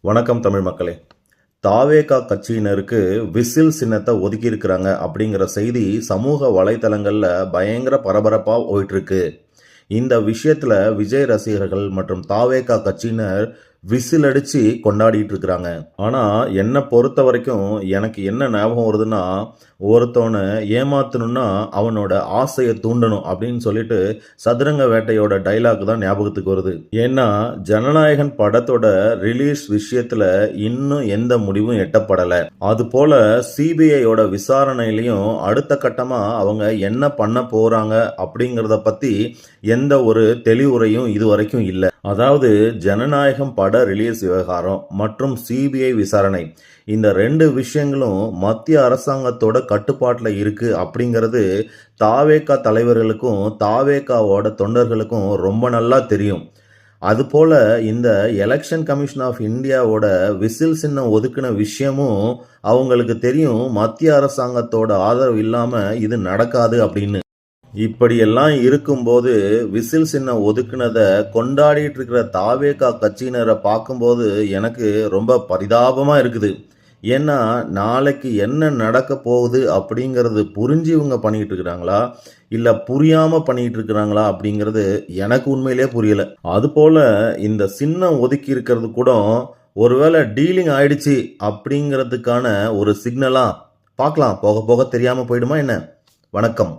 வணக்கம் தமிழ் மக்களே. தாவேகா கட்சியினருக்கு விசில் சின்னத்தை ஒதுக்கி இருக்கிறாங்க அப்படிங்கிற செய்தி சமூக வலைதளங்கள்ல பயங்கர பரபரப்பா போயிட்டு இருக்கு. இந்த விஷயத்துல விஜய் ரசிகர்கள் மற்றும் தாவேகா கட்சியினர் விசில் அடிச்சு கொண்டாடிட்டு இருக்கிறாங்க. ஆனா என்னை பொறுத்த வரைக்கும் எனக்கு என்ன ஞாபகம் வருதுன்னா, ஒருத்தவனை ஏமாத்தணும்னா அவனோட ஆசையை தூண்டணும் அப்படின்னு சொல்லிட்டு சதுரங்க வேட்டையோட டைலாக் தான் ஞாபகத்துக்கு வருது. ஏன்னா ஜனநாயகன் படத்தோட ரிலீஸ் விஷயத்துல இன்னும் எந்த முடிவும் எட்டப்படலை. அது போல சிபிஐயோட விசாரணையிலையும் அடுத்த கட்டமா அவங்க என்ன பண்ண போறாங்க அப்படிங்கிறத பத்தி எந்த ஒரு தெளிவுரையும் இதுவரைக்கும் இல்லை. அதாவது ஜனநாயகம் பட ரிலீஸ் விவகாரம் மற்றும் சிபிஐ விசாரணை, இந்த ரெண்டு விஷயங்களும் மத்திய அரசாங்கத்தோட கட்டுப்பாட்டில் இருக்கு அப்படிங்கிறது தாவேகா தலைவர்களுக்கும் தாவேகாவோட தொண்டர்களுக்கும் ரொம்ப நல்லா தெரியும். அதுபோல இந்த எலெக்ஷன் கமிஷன் ஆஃப் இந்தியாவோட விசில் சின்னம் ஒதுக்கின விஷயமும் அவங்களுக்கு தெரியும். மத்திய அரசாங்கத்தோட ஆதரவு இல்லாம இது நடக்காது அப்படின்னு. இப்படியெல்லாம் இருக்கும்போது விசில் சின்னம் ஒதுக்குனதை கொண்டாடிட்டு இருக்கிற தாவேகா கட்சியினரை பார்க்கும்போது எனக்கு ரொம்ப பரிதாபமாக இருக்குது. ஏன்னா நாளைக்கு என்ன நடக்க போகுது அப்படிங்கிறது புரிஞ்சு இவங்க பண்ணிட்டு இருக்கிறாங்களா இல்லை புரியாமல் பண்ணிட்டு இருக்கிறாங்களா அப்படிங்கிறது எனக்கு உண்மையிலே புரியலை. அதுபோல் இந்த சின்னம் ஒதுக்கி இருக்கிறது கூட ஒருவேளை டீலிங் ஆயிடுச்சு அப்படிங்கிறதுக்கான ஒரு சிக்னலாக பார்க்கலாம். போக போக தெரியாமல் போயிடுமா என்ன? வணக்கம்.